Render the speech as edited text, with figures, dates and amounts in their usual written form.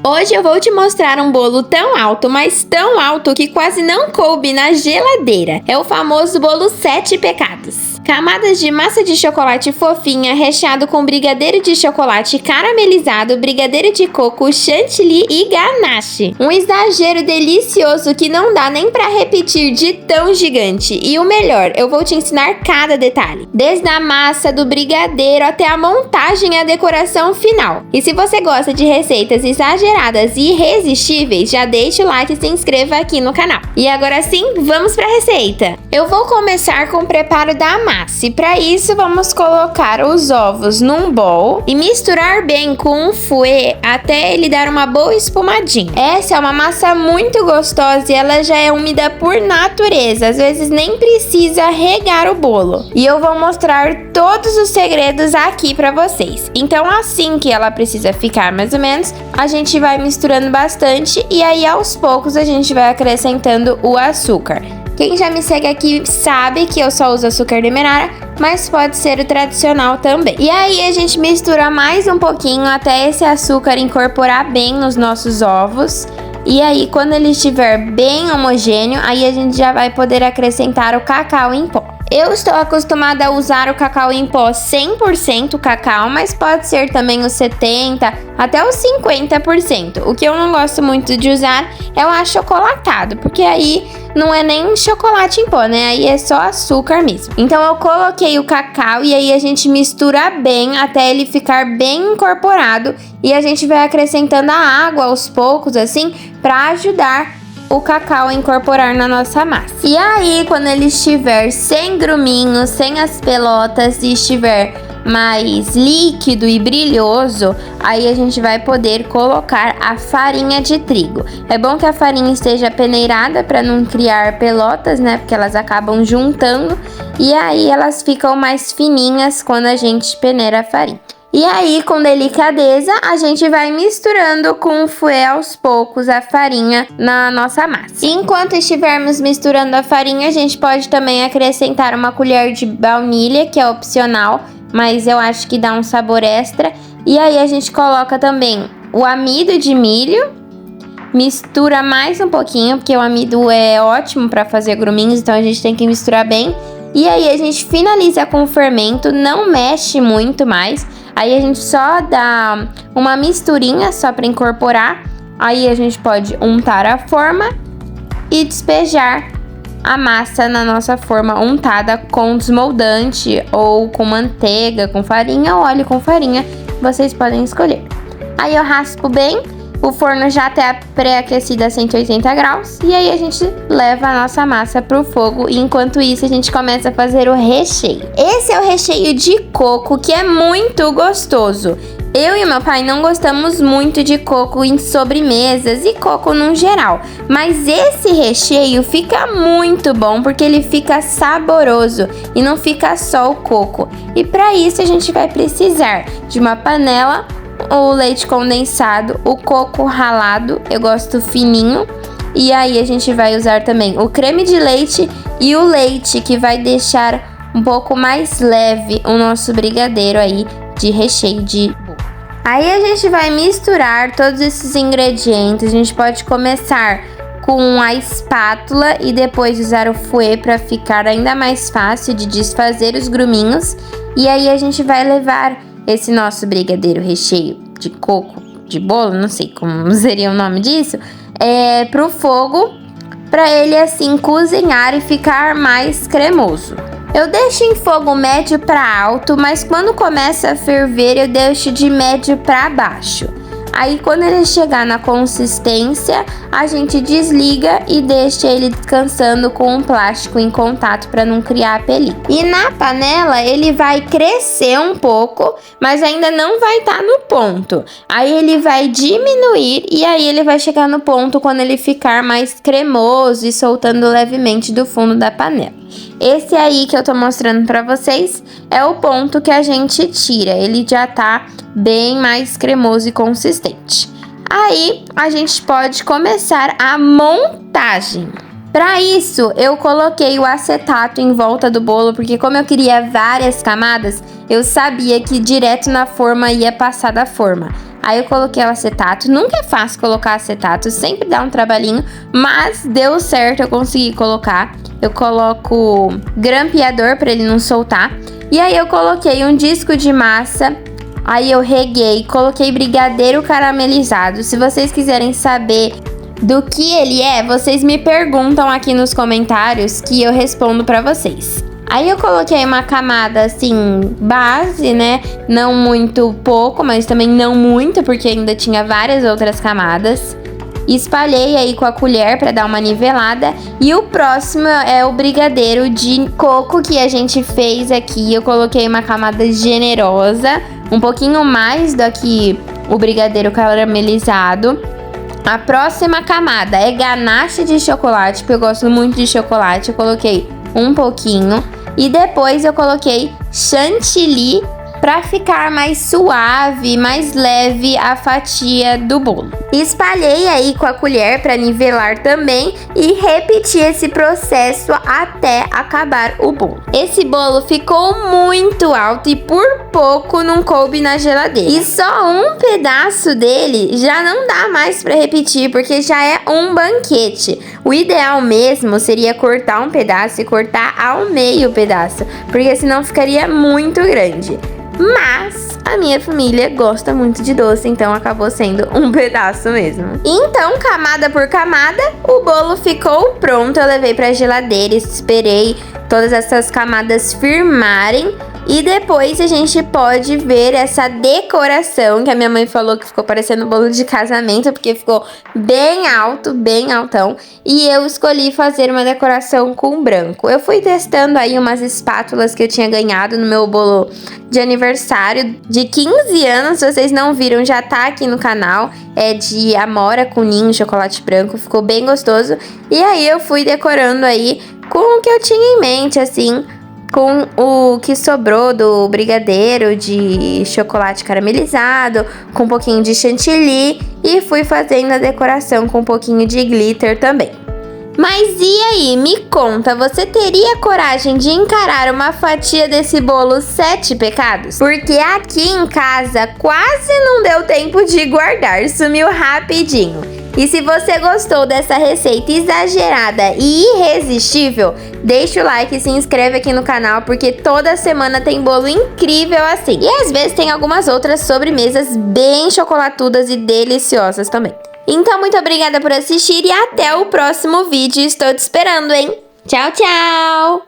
Hoje eu vou te mostrar um bolo tão alto, mas tão alto que quase não coube na geladeira. É o famoso bolo 7 pecados. Camadas de massa de chocolate fofinha, recheado com brigadeiro de chocolate caramelizado, brigadeiro de coco, chantilly e ganache. Um exagero delicioso que não dá nem pra repetir de tão gigante. E o melhor, eu vou te ensinar cada detalhe. Desde a massa, do brigadeiro, até a montagem e a decoração final. E se você gosta de receitas exageradas e irresistíveis, já deixa o like e se inscreva aqui no canal. E agora sim, vamos pra receita. Eu vou começar com o preparo da massa. E para isso vamos colocar os ovos num bowl e misturar bem com um fouet até ele dar uma boa espumadinha. Essa é uma massa muito gostosa e ela já é úmida por natureza, às vezes nem precisa regar o bolo. E eu vou mostrar todos os segredos aqui para vocês. Então assim que ela precisa ficar mais ou menos, a gente vai misturando bastante e aí aos poucos a gente vai acrescentando o açúcar. Quem já me segue aqui sabe que eu só uso açúcar demerara, mas pode ser o tradicional também. E aí a gente mistura mais um pouquinho até esse açúcar incorporar bem nos nossos ovos. E aí quando ele estiver bem homogêneo, aí a gente já vai poder acrescentar o cacau em pó. Eu estou acostumada a usar o cacau em pó 100% cacau, mas pode ser também os 70% até os 50%. O que eu não gosto muito de usar é o achocolatado, porque aí não é nem chocolate em pó, né? Aí é só açúcar mesmo. Então eu coloquei o cacau e aí a gente mistura bem até ele ficar bem incorporado e a gente vai acrescentando a água aos poucos assim para ajudar o cacau a incorporar na nossa massa. E aí, quando ele estiver sem gruminhos, sem as pelotas e estiver mais líquido e brilhoso, aí a gente vai poder colocar a farinha de trigo. É bom que a farinha esteja peneirada para não criar pelotas, né? Porque elas acabam juntando e aí elas ficam mais fininhas quando a gente peneira a farinha. E aí, com delicadeza, a gente vai misturando com o fouet aos poucos a farinha na nossa massa. E enquanto estivermos misturando a farinha, a gente pode também acrescentar uma colher de baunilha, que é opcional, mas eu acho que dá um sabor extra. E aí a gente coloca também o amido de milho, mistura mais um pouquinho, porque o amido é ótimo para fazer gruminhos, então a gente tem que misturar bem. E aí a gente finaliza com o fermento, não mexe muito mais. Aí a gente só dá uma misturinha só para incorporar. Aí a gente pode untar a forma e despejar a massa na nossa forma untada com desmoldante ou com manteiga, com farinha ou óleo com farinha. Vocês podem escolher. Aí eu raspo bem. O forno já está pré-aquecido a 180 graus. E aí a gente leva a nossa massa para o fogo. E enquanto isso a gente começa a fazer o recheio. Esse é o recheio de coco, que é muito gostoso. Eu e meu pai não gostamos muito de coco em sobremesas e coco no geral. Mas esse recheio fica muito bom porque ele fica saboroso e não fica só o coco. E para isso a gente vai precisar de uma panela, o leite condensado, o coco ralado, eu gosto fininho. E aí a gente vai usar também o creme de leite e o leite, que vai deixar um pouco mais leve o nosso brigadeiro aí de recheio de bolo. Aí a gente vai misturar todos esses ingredientes. A gente pode começar com a espátula e depois usar o fouet para ficar ainda mais fácil de desfazer os gruminhos. E aí a gente vai levar esse nosso brigadeiro recheio de coco, de bolo, não sei como seria o nome disso, pro fogo, para ele assim cozinhar e ficar mais cremoso. Eu deixo em fogo médio para alto, mas quando começa a ferver eu deixo de médio para baixo. Aí quando ele chegar na consistência, a gente desliga e deixa ele descansando com um plástico em contato para não criar película. E na panela ele vai crescer um pouco, mas ainda não vai estar no ponto. Aí ele vai diminuir e aí ele vai chegar no ponto quando ele ficar mais cremoso e soltando levemente do fundo da panela. Esse aí que eu tô mostrando pra vocês é o ponto que a gente tira. Ele já tá bem mais cremoso e consistente. Aí a gente pode começar a montagem. Para isso, eu coloquei o acetato em volta do bolo, porque como eu queria várias camadas, eu sabia que direto na forma ia passar da forma. Aí eu coloquei o acetato. Nunca é fácil colocar acetato, sempre dá um trabalhinho, mas deu certo, eu consegui colocar. Eu coloco grampeador para ele não soltar. E aí eu coloquei um disco de massa. Aí eu reguei, coloquei brigadeiro caramelizado. Se vocês quiserem saber do que ele é, vocês me perguntam aqui nos comentários que eu respondo pra vocês. Aí eu coloquei uma camada assim, base, né? Não muito pouco, mas também não muito, porque ainda tinha várias outras camadas. Espalhei aí com a colher pra dar uma nivelada. E o próximo é o brigadeiro de coco que a gente fez aqui. Eu coloquei uma camada generosa, um pouquinho mais do que o brigadeiro caramelizado. A próxima camada é ganache de chocolate, porque eu gosto muito de chocolate. Eu coloquei um pouquinho. E depois eu coloquei chantilly para ficar mais suave, mais leve a fatia do bolo. Espalhei aí com a colher para nivelar também e repetir esse processo até acabar o bolo. Esse bolo ficou muito alto e por pouco não coube na geladeira. E só um pedaço dele já não dá mais para repetir, porque já é um banquete. O ideal mesmo seria cortar um pedaço e cortar ao meio o pedaço, porque senão ficaria muito grande. Mas a minha família gosta muito de doce, então acabou sendo um pedaço mesmo. Então, camada por camada, o bolo ficou pronto. Eu levei pra geladeira, esperei todas essas camadas firmarem. E depois a gente pode ver essa decoração que a minha mãe falou que ficou parecendo bolo de casamento, porque ficou bem alto, bem altão. E eu escolhi fazer uma decoração com branco. Eu fui testando aí umas espátulas que eu tinha ganhado no meu bolo de aniversário de 15 anos. Se vocês não viram, já tá aqui no canal. É de amora com ninho, chocolate branco. Ficou bem gostoso. E aí eu fui decorando aí com o que eu tinha em mente, assim, com o que sobrou do brigadeiro de chocolate caramelizado, com um pouquinho de chantilly, e fui fazendo a decoração com um pouquinho de glitter também. Mas e aí, me conta, você teria coragem de encarar uma fatia desse bolo 7 pecados? Porque aqui em casa quase não deu tempo de guardar, sumiu rapidinho. E se você gostou dessa receita exagerada e irresistível, deixa o like e se inscreve aqui no canal, porque toda semana tem bolo incrível assim. E às vezes tem algumas outras sobremesas bem chocolatudas e deliciosas também. Então, muito obrigada por assistir e até o próximo vídeo. Estou te esperando, hein? Tchau, tchau!